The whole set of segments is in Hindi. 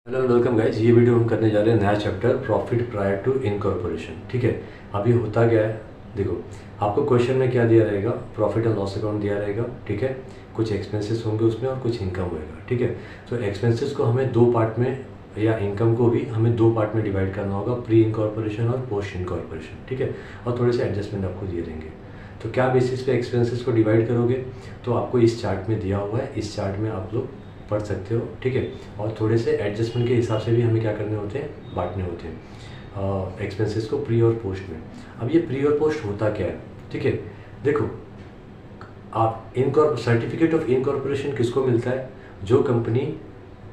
Hello welcome guys. ये वीडियो हम करने जा रहे हैं नया chapter profit prior to incorporation. ठीक है, अभी होता क्या है, देखो आपको क्वेश्चन में क्या दिया रहेगा, प्रॉफिट एंड लॉस अकाउंट दिया रहेगा। ठीक है, कुछ एक्सपेंसेस होंगे उसमें और कुछ इनकम होएगा। ठीक है, तो एक्सपेंसेस को हमें दो पार्ट में, या इनकम को भी हमें दो पार्ट में डिवाइड करना होगा, प्री इनकॉर्पोरेशन और पोस्ट इनकॉर्पोरेशन। ठीक है, और थोड़े से एडजस्टमेंट आपको दिए रहेंगे। तो क्या बेसिस पे एक्सपेंसेस को डिवाइड करोगे, तो आपको इस चार्ट में दिया हुआ है, इस चार्ट में आप लोग पढ़ सकते हो। ठीक है, और थोड़े से एडजस्टमेंट के हिसाब से भी हमें क्या करने होते हैं, बांटने होते हैं एक्सपेंसेस को प्री और पोस्ट में। अब ये प्री और पोस्ट होता क्या है, ठीक है, देखो आप सर्टिफिकेट ऑफ इनकॉर्पोरेशन किसको मिलता है, जो कंपनी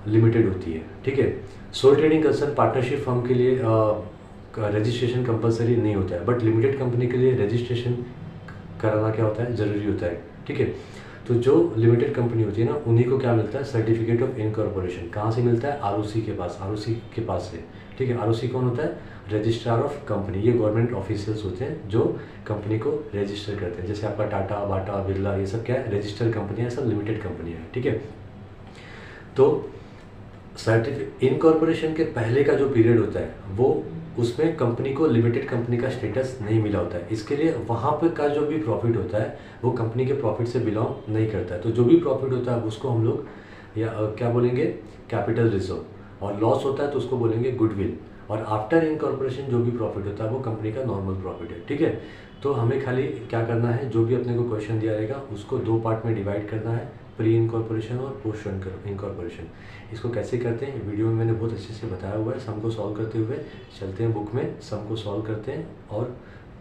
लिमिटेड होती है। ठीक है, sole trading concern partnership firm के लिए रजिस्ट्रेशन कंपलसरी नहीं होता है, बट लिमिटेड कंपनी के लिए रजिस्ट्रेशन कराना क्या होता है, ज़रूरी होता है। ठीक है, तो जो लिमिटेड कंपनी होती है ना, उन्हीं को क्या मिलता है, सर्टिफिकेट ऑफ इनकॉर्पोरेशन। कहाँ से मिलता है, आरओसी के पास, आरओसी के पास से। ठीक है, आरओसी कौन होता है, रजिस्ट्रार ऑफ कंपनी। ये गवर्नमेंट ऑफिशियल्स होते हैं जो कंपनी को रजिस्टर करते हैं। जैसे आपका टाटा, बाटा, बिरला, ये सब क्या है, रजिस्टर्ड कंपनी है, सब लिमिटेड कंपनी है। ठीक है, तो इनकॉर्पोरेशन के पहले का जो पीरियड होता है, वो उसमें कंपनी को लिमिटेड कंपनी का स्टेटस नहीं मिला होता है। इसके लिए वहाँ पर का जो भी प्रॉफिट होता है वो कंपनी के प्रॉफिट से बिलोंग नहीं करता है। तो जो भी प्रॉफिट होता है उसको हम लोग या क्या बोलेंगे, कैपिटल रिजर्व। और लॉस होता है तो उसको बोलेंगे गुडविल। और आफ्टर इनकॉर्पोरेशन जो भी प्रॉफिट होता है वो कंपनी का नॉर्मल प्रॉफिट है। ठीक है, तो हमें खाली क्या करना है, जो भी अपने को क्वेश्चन दिया रहेगा उसको दो पार्ट में डिवाइड करना है, प्री इनकॉर्पोरेशन और पोस्ट इनकॉर्पोरेशन। इसको कैसे करते हैं वीडियो में मैंने बहुत अच्छे से बताया हुआ है। सम को सॉल्व करते हुए चलते हैं, बुक में सम को सॉल्व करते हैं, और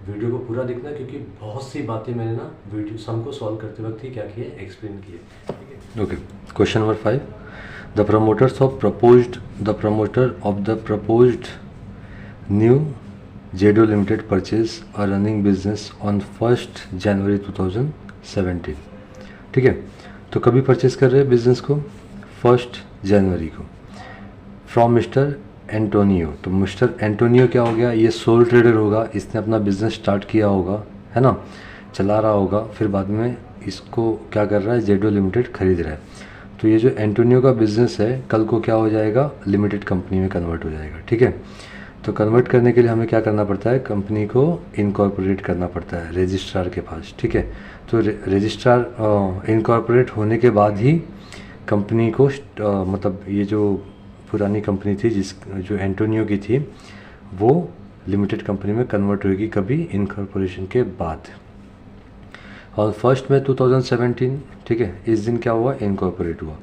वीडियो को पूरा देखना, क्योंकि बहुत सी बातें मैंने ना वीडियो सम को सॉल्व करते वक्त ही क्या किए, एक्सप्लेन किए। ठीक है, okay. Question number 5, the promoter of the proposed new Zedo limited purchase a running business on 1 January 2017। ठीक है, तो कभी परचेज कर रहे हैं बिजनेस को, 1 जनवरी को, फ्रॉम मिस्टर एंटोनियो। तो मिस्टर एंटोनियो क्या हो गया, ये सोल ट्रेडर होगा, इसने अपना बिजनेस स्टार्ट किया होगा, है ना, चला रहा होगा, फिर बाद में इसको क्या कर रहा है, जेडो लिमिटेड खरीद रहा है। तो ये जो एंटोनियो का बिजनेस है, कल को क्या हो जाएगा, लिमिटेड कंपनी में कन्वर्ट हो जाएगा। ठीक है, तो कन्वर्ट करने के लिए हमें क्या करना पड़ता है, कंपनी को इनकॉर्पोरेट करना पड़ता है रजिस्ट्रार के पास। ठीक है, तो रजिस्ट्रार इनकॉर्पोरेट होने के बाद ही कंपनी को मतलब ये जो पुरानी कंपनी थी, जो एंटोनियो की थी, वो लिमिटेड कंपनी में कन्वर्ट होगी कभी, इनकॉर्पोरेशन के बाद। और 1 मई 2017, ठीक है, इस दिन क्या हुआ, इनकॉर्पोरेट हुआ।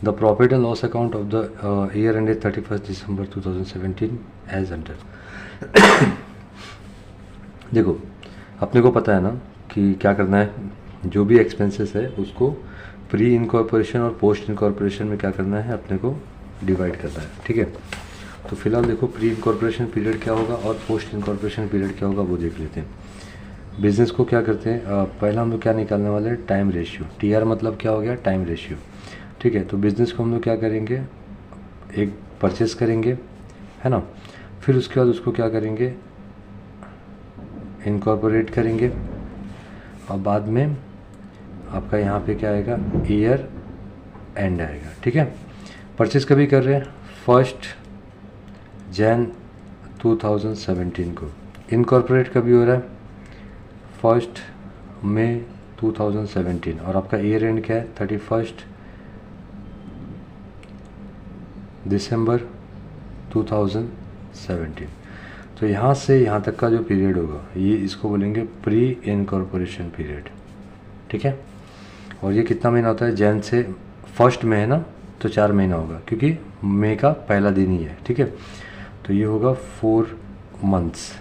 The profit and loss account of the year ended 31 December 2017 as under. देखो अपने को पता है ना कि क्या करना है, जो भी एक्सपेंसेस है उसको प्री इनकॉर्पोरेशन और पोस्ट इनकॉर्पोरेशन में क्या करना है, अपने को डिवाइड करना है। ठीक है, तो फिलहाल देखो प्री इनकॉर्पोरेशन पीरियड क्या होगा और पोस्ट इनकॉर्पोरेशन पीरियड क्या होगा वो देख लेते हैं। बिजनेस को क्या करते हैं, पहला हम लोग क्या निकालने वाले हैं, टाइम रेशियो। टीआर मतलब क्या हो गया, टाइम रेशियो। ठीक है, तो बिज़नेस को हम लोग क्या करेंगे, एक परचेस करेंगे, है ना, फिर उसके बाद उसको क्या करेंगे, इनकॉर्पोरेट करेंगे, और बाद में आपका यहाँ पे क्या आएगा, ईयर एंड आएगा। ठीक है, परचेस कभी कर रहे हैं 1 जन 2017 को, इनकॉर्पोरेट कभी हो रहा है 1 मई 2017, और आपका ईयर एंड क्या है, 31 दिसंबर 2017। तो यहाँ से यहाँ तक का जो पीरियड होगा, ये इसको बोलेंगे प्री इनकॉर्पोरेशन पीरियड। ठीक है, और ये कितना महीना होता है, जैन से 1 मई है ना, तो 4 महीना होगा, क्योंकि मई का पहला दिन ही है। ठीक है, तो ये होगा 4 मंथ्स,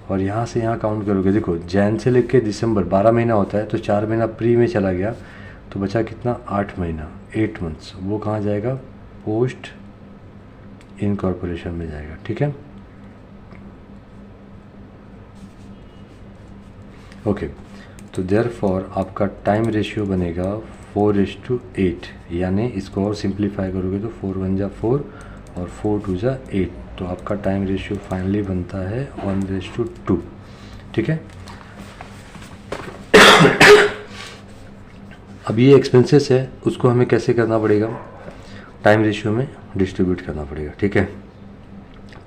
और यहाँ से यहाँ काउंट करोगे, देखो जैन से लेके दिसंबर 12 महीना होता है, तो 4 महीना प्री में चला गया, तो बचा कितना, 8 महीना, 8 मंथ्स। वो कहाँ जाएगा, पोस्ट इनकॉर्पोरेशन में जाएगा। ठीक है, ओके। तो देयरफॉर आपका टाइम रेशियो बनेगा 4:8, यानी इसको और सिंप्लीफाई करोगे तो 4 1 जा 4 और 4 2 जा 8, तो आपका टाइम रेशियो फाइनली बनता है 1:2। ठीक है, अब ये एक्सपेंसेस है, उसको हमें कैसे करना पड़ेगा, टाइम रेशियो में डिस्ट्रीब्यूट करना पड़ेगा, ठीक है।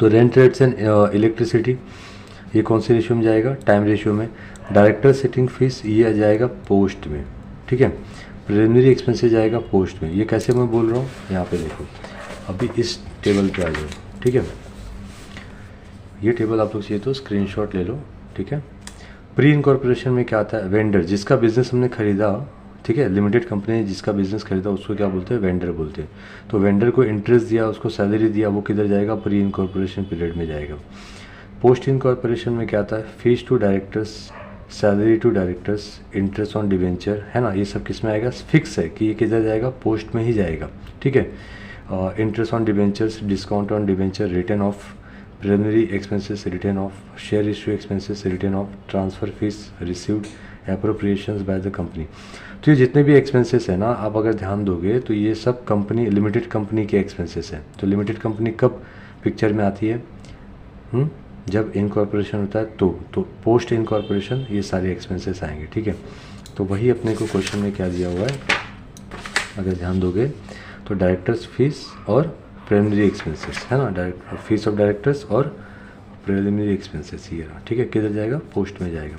तो रेंट रेट्स एंड इलेक्ट्रिसिटी ये कौन से रेशियो में जाएगा, टाइम रेशियो में। डायरेक्टर सिटिंग फीस ये आ जाएगा पोस्ट में, ठीक है। प्रिलिमिनरी एक्सपेंसेस जाएगा पोस्ट में। ये कैसे मैं बोल रहा हूँ, यहाँ पे देखो, अभी इस टेबल पे आ जाओ, ठीक है। ये टेबल आप लोग चाहिए तो स्क्रीनशॉट ले लो, ठीक है। प्री इनकॉर्पोरेशन में क्या आता है, वेंडर, जिसका बिजनेस हमने खरीदा, ठीक है, लिमिटेड कंपनी ने जिसका बिजनेस खरीदा उसको क्या बोलते हैं, वेंडर बोलते हैं। तो वेंडर को इंटरेस्ट दिया, उसको सैलरी दिया, वो किधर जाएगा, प्री इनकॉर्पोरेशन पीरियड में जाएगा। पोस्ट इनकॉर्पोरेशन में क्या आता है, fees to directors, salary to directors, interest on debenture, है ना, ये सब किस में आएगा, फिक्स है कि ये किधर जाएगा, पोस्ट में ही जाएगा, ठीक है। Interest on debentures, discount on debenture, written off preliminary expenses, written off share issue expenses, written off transfer fees received, appropriations by the company. तो ये जितने भी एक्सपेंसेस है ना, आप अगर ध्यान दोगे तो ये सब कंपनी, लिमिटेड कंपनी के एक्सपेंसेस हैं। तो लिमिटेड कंपनी कब पिक्चर में आती है, जब इनकॉर्पोरेशन होता है तो पोस्ट इनकॉर्पोरेशन ये सारे एक्सपेंसेस आएंगे, ठीक है। तो वही अपने को क्वेश्चन में क्या दिया हुआ है, अगर ध्यान दोगे तो डायरेक्टर्स फीस और प्रिलिमिनरी एक्सपेंसेस, है ना, डायरेक्ट फीस ऑफ डायरेक्टर्स और प्रिलिमिनरी एक्सपेंसेस, ये रहा, ठीक है, किधर जाएगा, पोस्ट में जाएगा।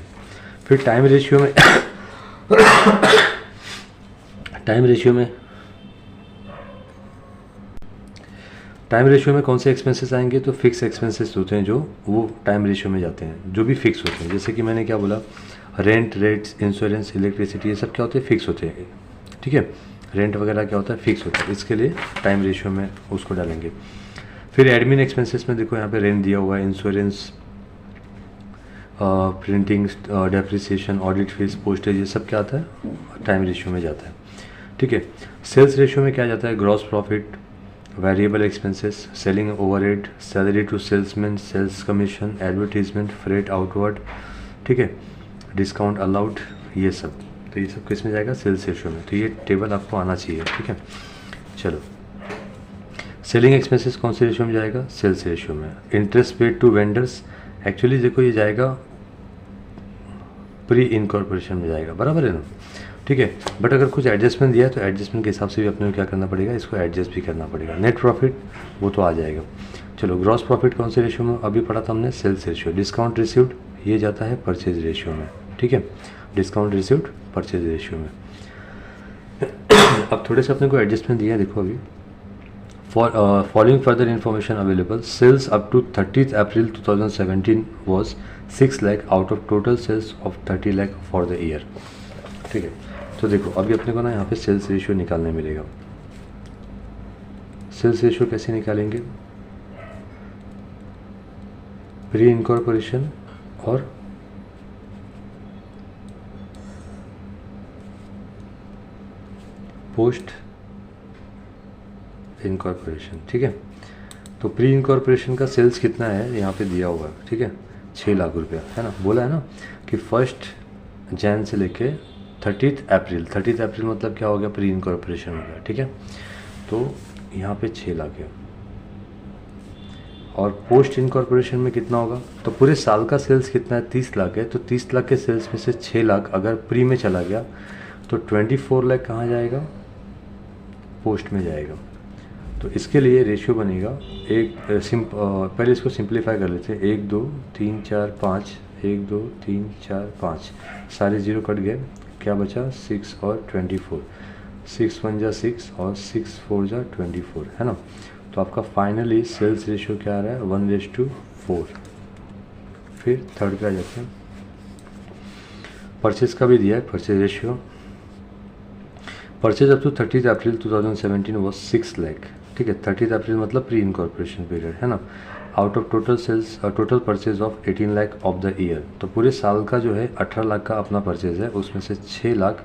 फिर टाइम रेशियो में टाइम रेशियो में कौन से एक्सपेंसेस आएंगे, तो फिक्स एक्सपेंसेस होते हैं जो वो टाइम रेशियो में जाते हैं, जो भी फिक्स होते हैं। जैसे कि मैंने क्या बोला, रेंट, रेट्स, इंश्योरेंस, इलेक्ट्रिसिटी, ये सब क्या होते हैं, फिक्स होते हैं, ठीक है। रेंट वगैरह क्या होता है, फिक्स होता है, इसके लिए टाइम रेशियो में उसको डालेंगे। फिर एडमिन एक्सपेंसेस में देखो यहाँ पे रेंट दिया हुआ है, insurance, printing, depreciation, audit fees, postage, ये सब क्या आता है, टाइम रेशियो में जाता है, ठीक है। सेल्स रेशियो में क्या जाता है, gross profit, variable expenses, selling overhead, salary to salesman, sales commission, advertisement, freight outward, ठीक है, डिस्काउंट अलाउड, ये सब। तो ये सब किस में जाएगा, सेल्स रेशियो में। तो ये टेबल आपको आना चाहिए, ठीक है। चलो, सेलिंग एक्सपेंसेस कौन से रेशियो में जाएगा, सेल्स रेशियो में। Interest paid to vendors, actually देखो ये जाएगा प्री इनकॉर्पोरेशन में जाएगा, बराबर है ना, ठीक है। बट अगर कुछ एडजस्टमेंट दिया है तो एडजस्टमेंट के हिसाब से भी अपने को क्या करना पड़ेगा, इसको एडजस्ट भी करना पड़ेगा। नेट प्रॉफिट वो तो आ जाएगा। चलो, ग्रॉस प्रॉफिट कौन से रेशियो में, अभी पढ़ा था हमने, सेल्स रेशियो। डिस्काउंट रिसीव्ड ये जाता है परचेज रेशियो में, ठीक है, डिस्काउंट रिसीव्ड परचेज रेशियो में। अब थोड़े से अपने को एडजस्टमेंट दिया है, देखो अभी following further information available, sales up to 30 April 2017 was 6 lakh out of total sales of 30 lakh for the year, ठीक है। तो देखो अभी अपने को ना यहाँ पे सेल्स रेशियो निकालने मिलेगा। सेल्स रेशियो कैसे निकालेंगे, प्री इनकॉर्पोरेशन और पोस्ट इनकॉर्पोरेशन, ठीक है। तो प्री इनकॉर्पोरेशन का सेल्स कितना है यहाँ पे दिया हुआ है, ठीक है, 6 लाख रुपया, है ना। बोला है ना कि 1 जनवरी से लेके 30 अप्रैल, 30 अप्रैल मतलब क्या हो गया, प्री इनकॉर्पोरेशन हो गया, ठीक है। तो यहाँ पे 6 लाख है। और पोस्ट इनकॉर्पोरेशन में कितना होगा, तो पूरे साल का सेल्स कितना है, 30 लाख है। तो 30 लाख के सेल्स में से 6 लाख अगर प्री में चला गया तो 24 लाख कहाँ जाएगा, पोस्ट में जाएगा। तो इसके लिए रेशियो बनेगा पहले इसको सिंप्लीफाई कर लेते हैं, 1 2 3 4 5, 1 2 3 4 5, सारे जीरो कट गए, क्या बचा 6 और 24, 6 1 जा 6 और 6 4 जा 24, है ना। तो आपका फाइनली सेल्स रेशियो क्या आ रहा है, 1:4। फिर थर्ड पे आ जाते हैं, परचेज का भी दिया है, purchase ratio. Purchase up to 30 April 2017 was 6 lakh, ठीक है। 30 अप्रैल मतलब प्री इनकॉर्पोरेशन पीरियड, है ना। Out of total sales, total purchase of 18 lakh of the year. तो पूरे साल का जो है 18 लाख का अपना परचेज है, उसमें से 6 लाख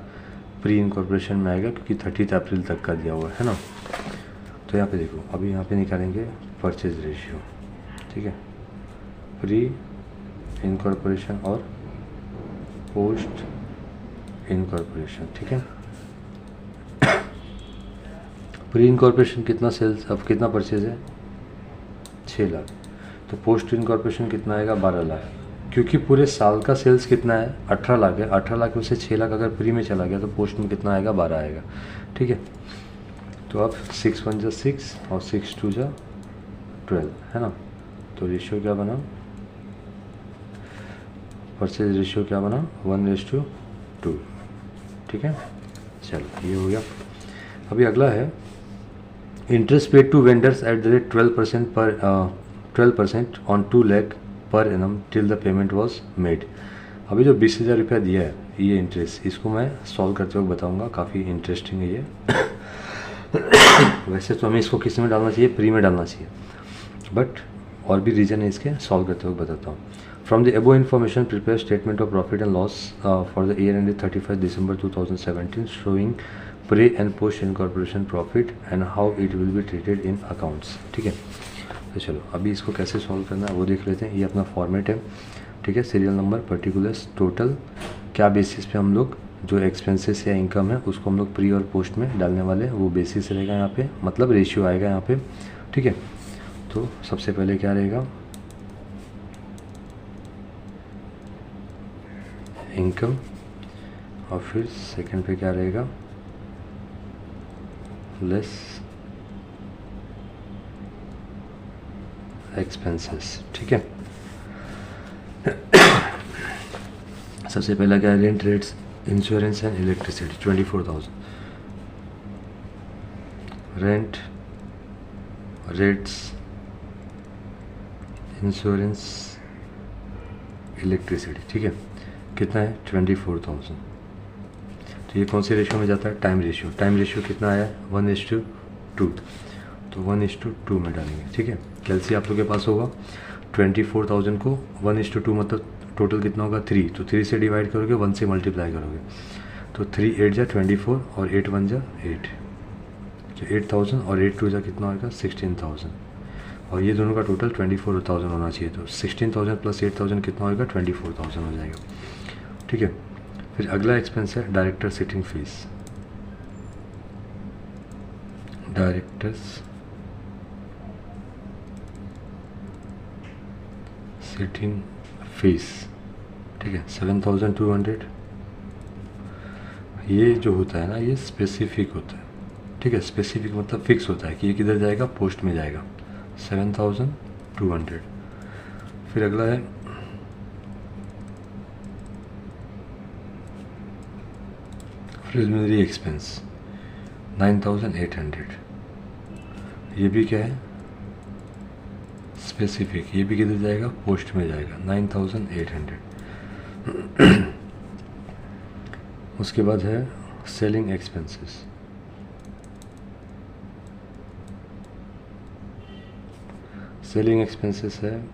प्री इनकॉर्पोरेशन में आएगा क्योंकि 30 अप्रैल तक का दिया हुआ है ना। तो यहाँ पे देखो, अभी यहाँ पे निकालेंगे परचेज रेशियो, ठीक है, प्री इनकॉर्पोरेशन और पोस्ट इनकॉर्पोरेशन, ठीक है। प्री इनकॉर्पोरेशन कितना सेल्स, अब कितना परचेज है, 6 लाख। तो पोस्ट इनकॉर्पोरेशन कितना आएगा, 12 लाख। क्योंकि पूरे साल का सेल्स कितना है, 18 लाख है। 18 लाख में से 6 लाख अगर प्री में चला गया तो पोस्ट में कितना आएगा, 12 आएगा, ठीक है। तो अब 6 1 जा 6 और 6 2 जा 12 है ना। तो रेशियो क्या बना, परचेज रेशियो क्या बना 1:2। ठीक है, चलो ये हो गया। अभी अगला है interest paid to vendors at the rate 12% on 2 lakh per annum till the payment was made. अभी जो 20,000 रुपया दिया है ये इंटरेस्ट, इसको मैं सॉल्व करते हुए बताऊंगा, काफ़ी इंटरेस्टिंग है ये। वैसे तो हमें इसको किस में डालना चाहिए, प्री में डालना चाहिए, बट और भी रीज़न है इसके, सॉल्व करते हुए बताता हूँ। फ्रॉम द एबो information prepare statement of profit and loss for the year ended 31 December 2017 showing pre and post incorporation profit and how it will be treated in accounts. ठीक है, तो चलो अभी इसको कैसे सॉल्व करना है वो देख लेते हैं। ये अपना फॉर्मेट है, ठीक है, सीरियल नंबर, पर्टिकुलर्स, टोटल, क्या बेसिस पे हम लोग जो एक्सपेंसेस या इनकम है उसको हम लोग प्री और पोस्ट में डालने वाले हैं, वो बेसिस रहेगा यहाँ पे, मतलब रेशियो आएगा यहाँ पे। ठीक है, तो सबसे पहले क्या रहेगा, इनकम, और फिर सेकंड पे क्या रहेगा, लेस एक्सपेंसेस। ठीक है, सबसे पहला क्या है, rent, rates, insurance and electricity 24,000। Rent, rates, insurance, electricity. ठीक है, कितना है 24,000। तो ये कौन से रेशियो में जाता है, टाइम रेशियो। टाइम रेशियो कितना आया 1:2, तो 1:2 में डालेंगे। ठीक है, कैलसी आप लोग के पास होगा, 24,000 को 1:2 मतलब टोटल कितना होगा 3, तो 3 से डिवाइड करोगे, 1 से मल्टीप्लाई करोगे, तो 3 8 जा 24 और 8 1 जा 8, तो 8,000 और 8 2 जा कितना होगा 16,000, और ये दोनों का टोटल 24,000 होना चाहिए। तो 16,000 प्लस 8,000 कितना होगा 24,000 हो जाएगा। ठीक है, फिर अगला एक्सपेंस है director sitting fees, directors sitting fees. ठीक है, 7,200। ये जो होता है ना ये स्पेसिफिक होता है। ठीक है, स्पेसिफिक मतलब फिक्स होता है कि ये किधर जाएगा, पोस्ट में जाएगा, 7,200। फिर अगला है प्रिलिमिनरी एक्सपेंस 9,800। ये भी क्या है, स्पेसिफिक, ये भी किधर जाएगा, पोस्ट में जाएगा, 9,800। उसके बाद है सेलिंग एक्सपेंसेस, सेलिंग एक्सपेंसेस है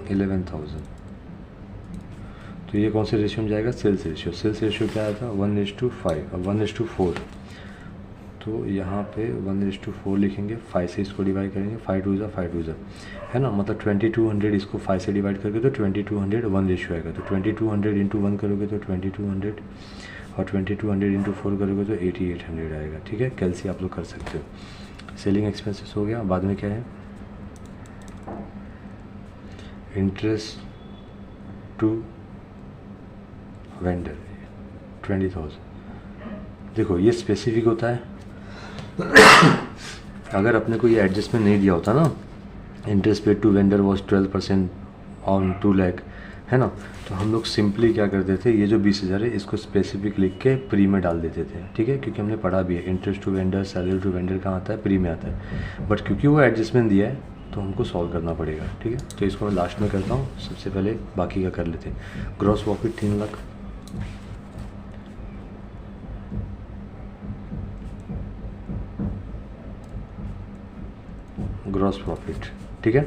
11,000। तो ये कौन से रेशियो में जाएगा, सेल्स रेशियो। सेल्स रेशियो क्या आया था 1:5, अब 1:4, तो यहाँ पे 1:4 लिखेंगे, 5 से इसको डिवाइड करेंगे, 5 2 जा 5 2 जा, है ना, मतलब 2200 इसको 5 से डिवाइड करके तो 2200 1 रेशियो आएगा। तो 2200 इंटू 1 करोगे तो 2200, और 2200 इंटू 4 करोगे तो 8800 आएगा। ठीक है, कैलसी आप लोग कर सकते हो। सेलिंग एक्सपेंसेस हो गया। बाद में क्या है, इंटरेस्ट टू वेंडर 20,000। देखो ये स्पेसिफिक होता है, अगर अपने को ये एडजस्टमेंट नहीं दिया होता ना, interest paid to vendor was 12% on 2 lakh, है ना, तो हम लोग सिंपली क्या करते थे, ये जो 20,000 है इसको स्पेसिफिक लिख के प्री में डाल देते थे। ठीक है, क्योंकि हमने पढ़ा भी है interest to vendor, salary to vendor कहाँ आता है, प्री में आता है, बट क्योंकि वो एडजस्टमेंट दिया है तो हमको सॉल्व करना पड़ेगा। ठीक है, तो इसको मैं लास्ट में करता हूँ, सबसे पहले बाकी का कर लेते हैं। Gross profit 3 lakh, gross profit. ठीक है,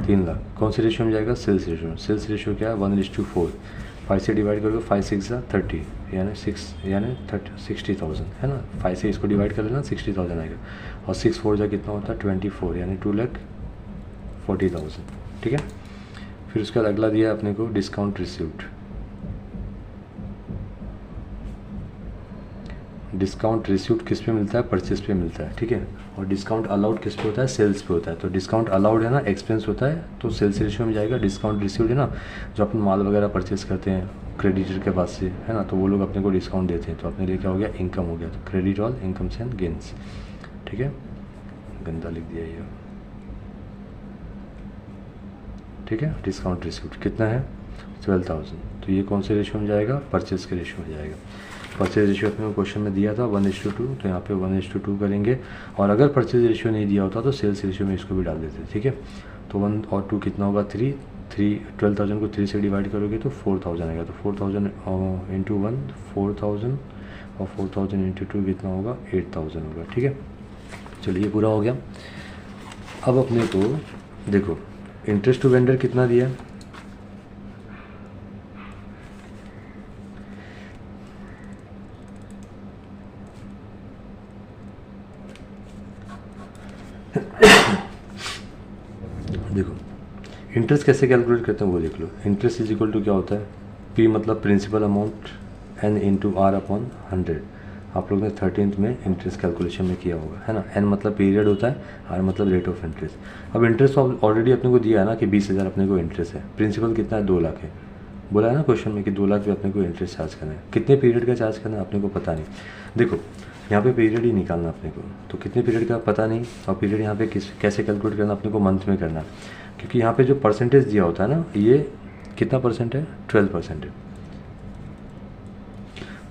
3 लाख कौन से रेशियो में जाएगा, सेल्स रेशियो में। सेल्स रेशियो क्या है 1:4, 5 से डिवाइड करोगे, 5 6 30, यानी 60,000, है ना, 5 से इसको डिवाइड कर लेना 60,000 आएगा, और 6 4 जा कितना होता है 24, यानी 2,40,000। ठीक है, फिर उसके बाद अगला दिया अपने को डिस्काउंट रिसीव्ड। डिस्काउंट रिसीव्ड किस पे मिलता है, परचेस पे मिलता है। ठीक है, और डिस्काउंट अलाउड किस पे होता है, सेल्स पे होता है। तो डिस्काउंट अलाउड है ना, एक्सपेंस होता है, तो सेल्स रेशियो में जाएगा। डिस्काउंट रिसीव्ड है ना, जो अपन माल वगैरह परचेस करते हैं, क्रेडिटर के पास से, है ना, तो वो लोग अपने को डिस्काउंट देते हैं, तो अपने लिए क्या हो गया, इनकम हो गया। तो credit all incomes and gains, ठीक है, गंदा लिख दिया ये, ठीक है। डिस्काउंट रिसीव्ड कितना है 12,000, तो ये कौन से रेशियो में जाएगा, परचेज के रेशियो में जाएगा। परचेज रेशियो अपने को क्वेश्चन में दिया था 1:2, तो यहाँ पे 1:2 करेंगे, और अगर परचेज रेशियो नहीं दिया होता तो सेल्स रेशियो में इसको भी डाल देते, ठीक है। तो 1 और 2 कितना होगा 3, 12,000 को 3 से डिवाइड करोगे तो 4,000 आएगा, तो 4,000 इंटू 1 4,000, और 4,000 इंटू 2 कितना होगा 8,000 होगा, ठीक है। चलिए पूरा हो गया। अब अपने को देखो इंटरेस्ट टू वेंडर कितना दिया, देखो इंटरेस्ट कैसे कैलकुलेट करते हैं वो देख लो। इंटरेस्ट इज इक्वल टू क्या होता है, पी मतलब principal amount, N into R upon 100। आप लोग ने 13th में इंटरेस्ट कैलकुलेशन में किया होगा, है ना। एन मतलब पीरियड होता है, आर मतलब रेट ऑफ इंटरेस्ट। अब इंटरेस्ट तो ऑलरेडी अपने को दिया है ना कि 20,000 अपने को इंटरेस्ट है, प्रिंसिपल कितना है 2 लाख है, बोला है ना क्वेश्चन में कि 2 लाख पे अपने को इंटरेस्ट चार्ज करना है। कितने पीरियड का चार्ज करना है अपने को पता नहीं, देखो यहाँ पे पीरियड ही निकालना अपने को, तो कितने पीरियड का पता नहीं, और पीरियड यहाँ पे कैसे कैलकुलेट करना अपने को मंथ में करना, क्योंकि यहाँ पे जो परसेंटेज दिया होता है ना, ये कितना परसेंट है 12% है।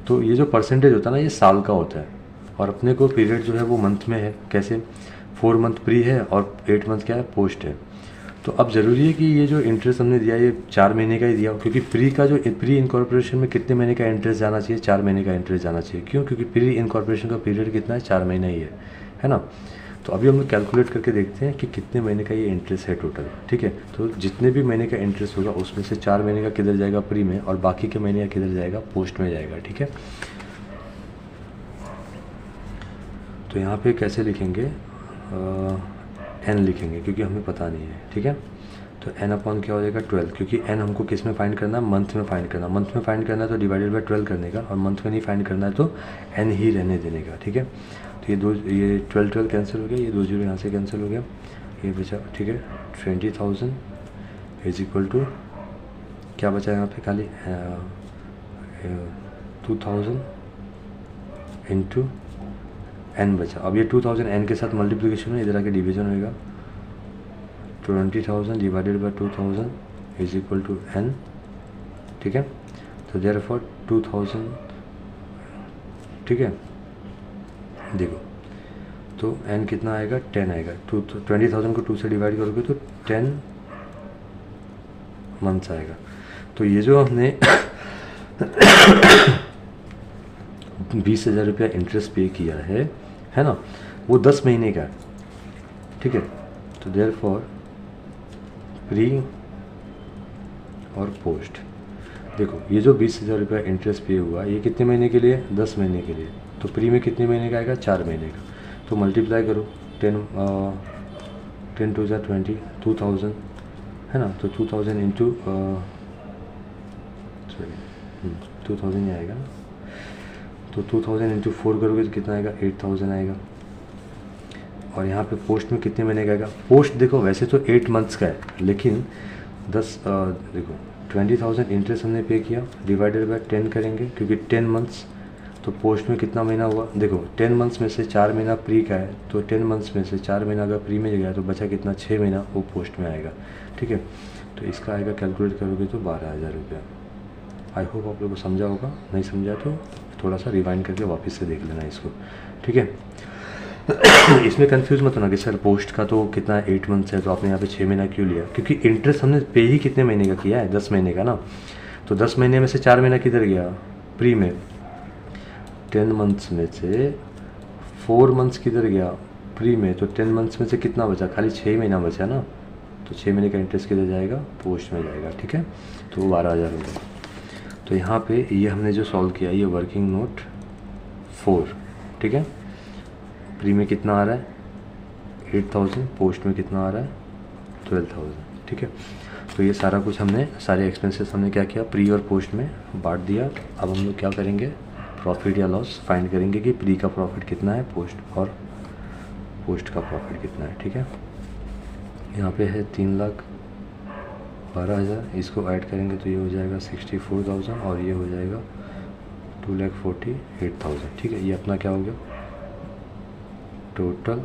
तो ये जो परसेंटेज होता है ना ये साल का होता है, और अपने को पीरियड जो है वो मंथ में है। कैसे, 4 मंथ प्री है और 8 मंथ क्या है पोस्ट है। तो अब ज़रूरी है कि ये जो इंटरेस्ट हमने दिया ये 4 महीने का ही दिया हो, क्योंकि प्री का जो प्री इनकॉर्पोरेशन में कितने महीने का इंटरेस्ट जाना चाहिए, 4 महीने का इंटरेस्ट जाना चाहिए। क्यों, क्योंकि प्री इनकॉर्पोरेशन का पीरियड कितना है 4 महीना ही है ना। तो अभी हम लोग कैलकुलेट करके देखते हैं कि कितने महीने का ये इंटरेस्ट है टोटल, ठीक है। तो जितने भी महीने का इंटरेस्ट होगा उसमें से 4 महीने का किधर जाएगा प्री में, और बाकी के महीने का किधर जाएगा पोस्ट में जाएगा, ठीक है। तो यहाँ पे कैसे लिखेंगे, एन लिखेंगे क्योंकि हमें पता नहीं है, ठीक है। तो एन अपॉन क्या हो जाएगा 12, क्योंकि एन हमको किस में फाइंड करना है, मंथ में फाइंड करना। मंथ में फाइंड करना है तो डिवाइडेड बाय 12 करने का, और मंथ में नहीं फाइंड करना है तो एन ही रहने देने का, ठीक है। तो ये 12 कैंसिल हो गया, ये 2 जीरो यहाँ से कैंसिल हो गया, ये बचा, ठीक है। 20,000 इज इक्वल टू क्या बचा यहाँ पे, खाली 2,000 इंटू एन बचा। अब ये 2,000 एन के साथ मल्टीप्लिकेशन में इधर आके डिवीजन होएगा, 20,000 divided by 2,000 is equal to N, ठीक है। तो देयरफॉर 2,000, ठीक है। देखो तो एन कितना आएगा 10 आएगा, 20,000 को 2 से डिवाइड करोगे तो 10 मंथ्स आएगा। तो ये जो हमने 20,000 रुपया इंटरेस्ट पे किया है ना, वो 10 महीने का है, ठीक है। तो देयरफॉर प्री और पोस्ट, देखो ये जो 20,000 रुपया इंटरेस्ट पे हुआ ये कितने महीने के लिए, 10 महीने के लिए। तो प्री में कितने महीने का आएगा, 4 महीने का। तो मल्टीप्लाई करो 10 टू 20, 2,000 है ना। तो 2,000 इंटू 2,000 ही आएगा ना। तो 2,000 इंटू 4 करोगे तो कितना आएगा, 8,000 आएगा। और यहाँ पे पोस्ट में कितने महीने का आएगा, पोस्ट देखो वैसे तो 8 मंथ्स का है, लेकिन 10 देखो 20,000 इंटरेस्ट हमने पे किया, डिवाइडेड बाय 10 करेंगे क्योंकि 10 मंथ्स। तो पोस्ट में कितना महीना हुआ, देखो 10 मंथ्स में से 4 महीना प्री का है, तो 10 मंथ्स में से 4 महीना अगर प्री में गया तो बचा कितना, 6 महीना वो पोस्ट में आएगा, ठीक है। तो इसका आएगा कैलकुलेट करोगे तो 12,000 रुपया। आई होप आप लोगों को समझा होगा, नहीं समझा तो थोड़ा सा रिवाइंड करके वापस से देख लेना इसको, ठीक है। इसमें कंफ्यूज मत होना कि सर पोस्ट का तो कितना 8 मंथ्स है तो आपने यहाँ पे 6 महीना क्यों लिया, क्योंकि इंटरेस्ट हमने पे ही कितने महीने का किया है, 10 महीने का ना। तो 10 महीने में से 4 महीना किधर गया, प्री में। 10 मंथ्स में से 4 मंथ्स किधर गया, प्री में। तो 10 मंथ्स में से कितना बचा, खाली 6 महीना बचा ना। तो 6 महीने का इंटरेस्ट किधर जाएगा, पोस्ट में जाएगा, ठीक है। तो 12,000 होगा। तो यहाँ पे ये हमने जो सॉल्व किया ये वर्किंग नोट 4, ठीक है। प्री में कितना आ रहा है 8,000, पोस्ट में कितना आ रहा है 12,000, ठीक है। तो ये सारा कुछ हमने, सारे एक्सपेंसेस हमने क्या किया, प्री और पोस्ट में बांट दिया। अब हम लोग क्या करेंगे, प्रॉफिट या लॉस फाइंड करेंगे कि प्री का प्रॉफिट कितना है, पोस्ट और पोस्ट का प्रॉफिट कितना है, ठीक है। यहाँ पे है 3 लाख 12,000, इसको ऐड करेंगे तो ये हो जाएगा 64,000 और ये हो जाएगा 2,48,000। ठीक है, ये अपना क्या हो गया, टोटल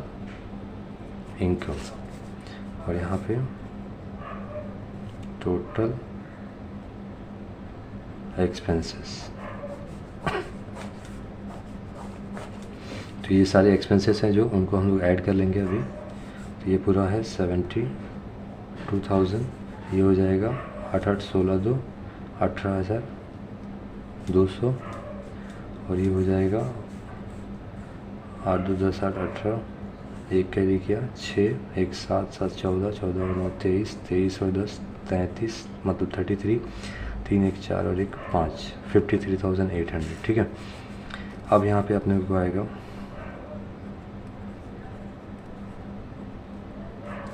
इनकम। और यहाँ पे टोटल एक्सपेंसेस। तो ये सारे एक्सपेंसेस हैं जो उनको हम लोग ऐड कर लेंगे अभी। तो ये पूरा है 72,000, ये हो जाएगा 8 8 16 2 18,200 और ये हो जाएगा 8 2 10 8 18, एक कैरी किया 6 1 7 7 14 14 और 9 23 23 और 10 33, मतलब 33, 3 1 4 और 1 5, 53,800। ठीक है, अब यहाँ पे अपने को आएगा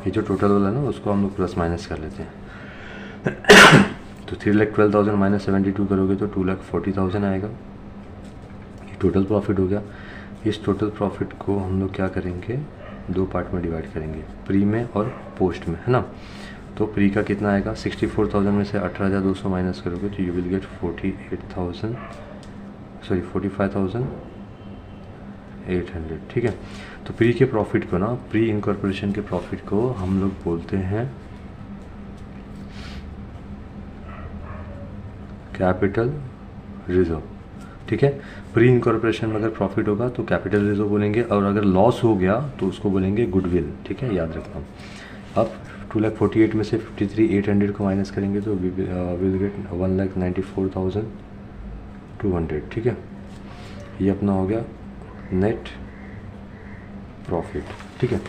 ये जो टोटल वाला है ना, उसको हम लोग प्लस माइनस कर लेते हैं। तो 3,12,000 माइनस 72 करोगे तो 2,40,000 आएगा। ये टोटल प्रॉफिट हो गया। इस टोटल प्रॉफिट को हम लोग क्या करेंगे, दो पार्ट में डिवाइड करेंगे, प्री में और पोस्ट में, है ना। तो प्री का कितना आएगा, 64,000 में से 18,200 माइनस करोगे तो यू विल गेट 45,800। ठीक है, तो प्री के प्रॉफिट को ना, प्री इनकॉर्पोरेशन के प्रॉफिट को हम लोग बोलते हैं कैपिटल रिजर्व। ठीक है, प्री इनकॉर्पोरेशन में अगर प्रॉफिट होगा तो कैपिटल रिजर्व बोलेंगे, और अगर लॉस हो गया तो उसको बोलेंगे गुडविल। ठीक है, याद रखना। अब 2,48,000 में से 53,800 को माइनस करेंगे तो विल गेट 1,94,200। ठीक है, ये अपना हो गया नेट प्रॉफिट। ठीक है,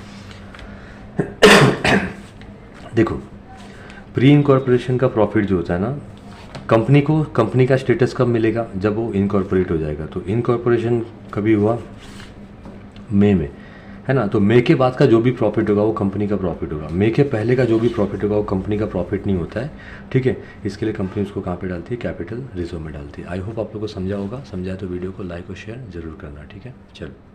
देखो प्री इनकॉर्पोरेशन का प्रॉफिट जो होता है ना, कंपनी को, कंपनी का स्टेटस कब मिलेगा, जब वो इनकॉर्पोरेट हो जाएगा। तो इनकॉर्पोरेशन कभी हुआ, मई में, है ना। तो मई के बाद का जो भी प्रॉफिट होगा वो कंपनी का प्रॉफिट होगा। मई के पहले का जो भी प्रॉफिट होगा वो कंपनी का प्रॉफिट नहीं होता है। ठीक है, इसके लिए कंपनी उसको कहाँ पे डालती है, कैपिटल रिजर्व में डालती है। आई होप आप लोग को समझा होगा। समझा तो वीडियो को लाइक और शेयर जरूर करना। ठीक है, चलो।